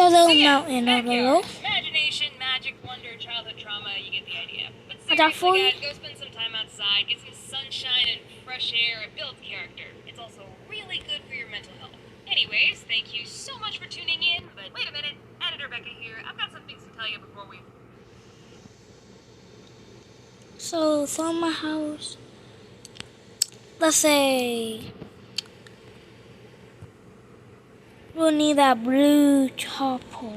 little mountain over there. Imagination, magic, wonder, childhood trauma, you get the idea. But I got for you. go spend some time outside, get some sunshine and fresh air, it builds character. It's also really good for your mental health. Anyways, thank you so much for tuning in, but wait a minute, Editor Becca here. I've got some things to tell you before we... So from my house, let's say we'll need that blue chopper.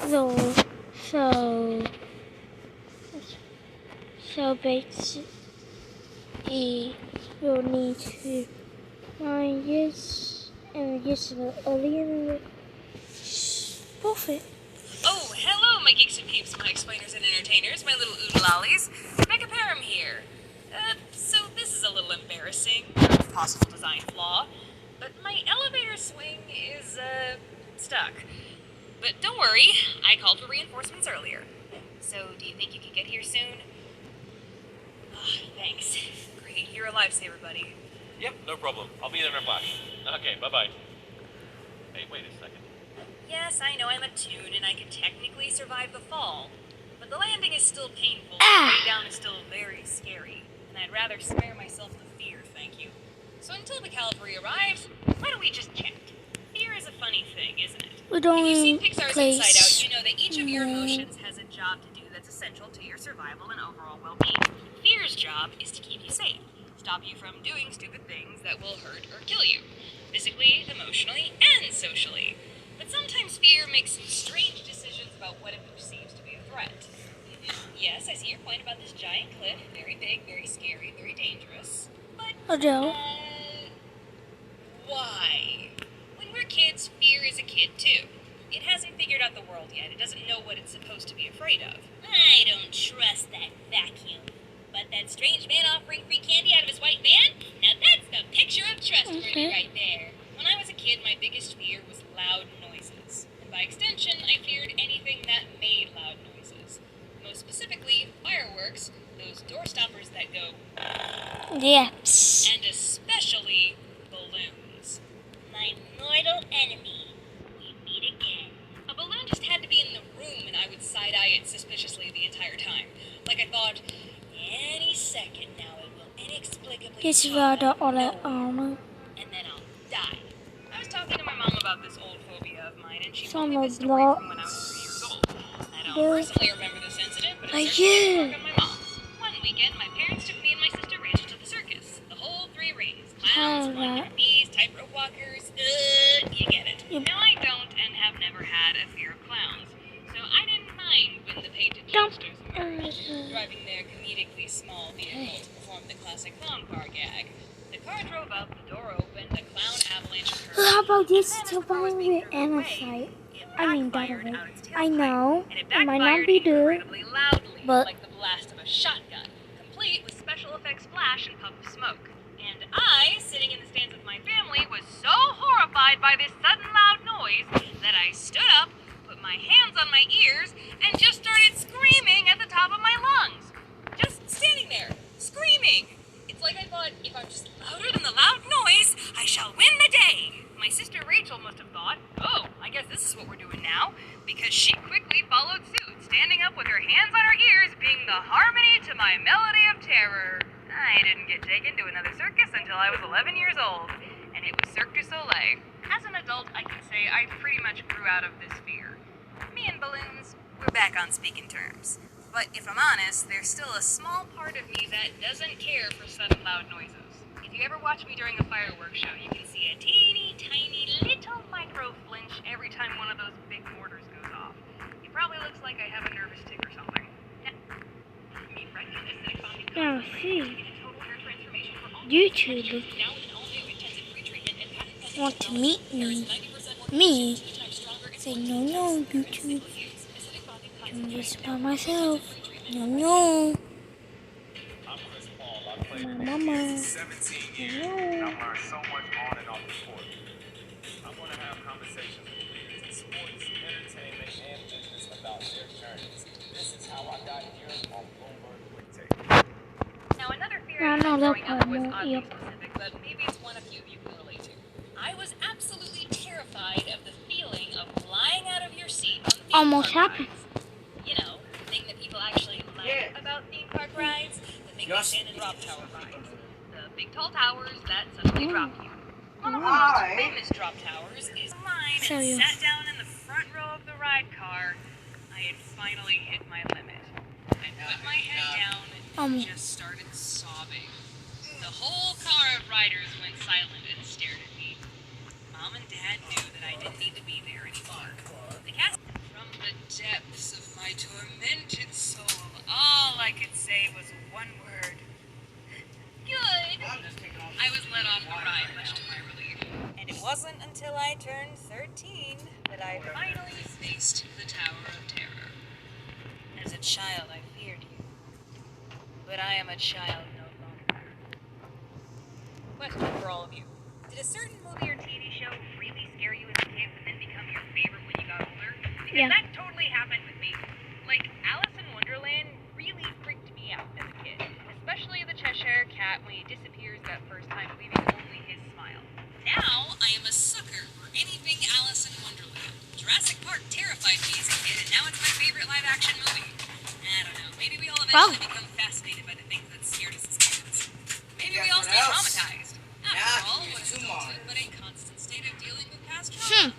Look. So basically, we'll need to find this and this earlier. Perfect. Oh, hello, my geeks and peeps, my explainers and entertainers, my little oodalollies. Rebecca Parham here. So this is a little embarrassing, a possible design flaw, but my elevator swing is, stuck. But don't worry, I called for reinforcements earlier. So, do you think you could get here soon? Oh, thanks. Great, you're a lifesaver, buddy. Yep, no problem. I'll be there in a flash. Okay, bye-bye. Hey, wait a second. Yes, I know I'm a toon and I could technically survive the fall, but the landing is still painful, Ah! the way down is still very scary, and I'd rather spare myself the fear, thank you. So until the cavalry arrives, why don't we just chat? Fear is a funny thing, isn't it? We don't If you've seen Pixar's place. Inside Out, you know that each of your emotions has a job to do that's essential to your survival and overall well-being. Fear's job is to keep you safe, stop you from doing stupid things that will hurt or kill you, physically, emotionally, and socially. But sometimes fear makes some strange decisions about what it perceives to be a threat. Yes, I see your point about this giant cliff, very big, very scary, very dangerous. But, Adele. why? When we're kids, fear is a kid too. It hasn't figured out the world yet. It doesn't know what it's supposed to be afraid of. I don't trust that vacuum. But that strange man offering free candy out of his white van? Now that's the picture of trustworthy right there. When I was a kid, my biggest fear was loud noises. And by extension, I feared anything that made loud noises. Most specifically, fireworks, those door stoppers that go... Yes. And especially balloons. My mortal enemy. We meet again. A balloon just had to be in the room and I would side-eye it suspiciously the entire time. Like I thought, any second now it will inexplicably It's pop rather out of all nowhere, that armor. and then I'll die. I was talking to my mom about this old phobia of mine and she told Some me of this story blocks. from when I was 3 years old. I don't personally remember this incident, but Like it certainly you. struck on my mom. One weekend, my parents took me and my sister Rachel to the circus. The whole 3 rings. Clowns, flying trapeze, tightrope walkers, you get it. Yep. Now I don't and have never had a fear of clowns, so I didn't mind when the painted jokesters emerged, driving their comedically small vehicle to perform the classic clown car gag. The car drove up, the door opened, a clown avalanche occurred. How about this And then as to the car was find being with driven away, Anaphyte? it I mean, backfired that out its I tailpipe, know. and It might not backfired be good, incredibly loudly, but like the blast of a shotgun, complete with special effects flash and puff of smoke. And I, sitting in the stands with my family, was so horrified by this sudden loud noise that I stood up, put my hands on my ears, and just started screaming at the top of my lungs. Just standing there, screaming. It's like I thought, if I'm just louder than the loud noise, I shall win the day. My sister Rachel must have thought, oh, I guess this is what we're doing now, because she quickly followed suit, standing up with her hands on her ears, being the harmony to my melody of terror. I didn't get taken to another circus until I was 11 years old, and it was Cirque du Soleil. As an adult, I can say I pretty much grew out of this fear. Me and balloons, we're back on speaking terms. But if I'm honest, there's still a small part of me that doesn't care for sudden loud noises. If you ever watch me during a fireworks show, you can see a teeny tiny little micro flinch every time one of those big mortars goes off. It probably looks like I have a nervous tick or something. now see, YouTube want to meet me. Say no, YouTube. I'm just by myself. No. My mama. 17 years, and I've learned so much on and off the court. I want to have conversations with leaders in sports, entertainment, and business about their journeys. This is how I got here on Bloomberg Quick Take. Now, another fear experience no, growing they'll up was probably oddly eat. specific, but maybe it's one a few of you can relate to. I was absolutely terrified of the feeling of flying out of your seat on theme Almost park happened. rides. You know, the thing that people actually like about theme park rides, the thing that Shannon Drop Tower rides. The big tall towers that suddenly drop you. One of the most famous drop towers is mine, So and you- sat down in the front row of the ride car. I had finally hit my limit. I put my head down and just started sobbing. The whole car of riders went silent and stared at me. Mom and Dad knew that I didn't need to be there anymore. They cast from the depths of my tormented soul. All I could say was one word. Good. I was let off the ride, much to my relief. And it wasn't until I turned 13 that I finally faced the Tower of Terror. As a child, I feared you. But I am a child no longer. Question for all of you. Did a certain movie or TV show really scare you as a kid but then become your favorite when you got older? Because Yeah. that totally happened with me. Like, Alice in Wonderland really freaked me out as a kid. Especially the Cheshire Cat when he disappears that first time, leaving only his smile. Now, I am a sucker for anything Alice in Wonderland. Jurassic Park terrified me as a kid, and now it's my favorite live-action movie. I don't know. Maybe we all eventually become fascinated by the things that scared us as kids. Maybe we all stay traumatized. After all, what is adulthood but a constant state of dealing with past trauma?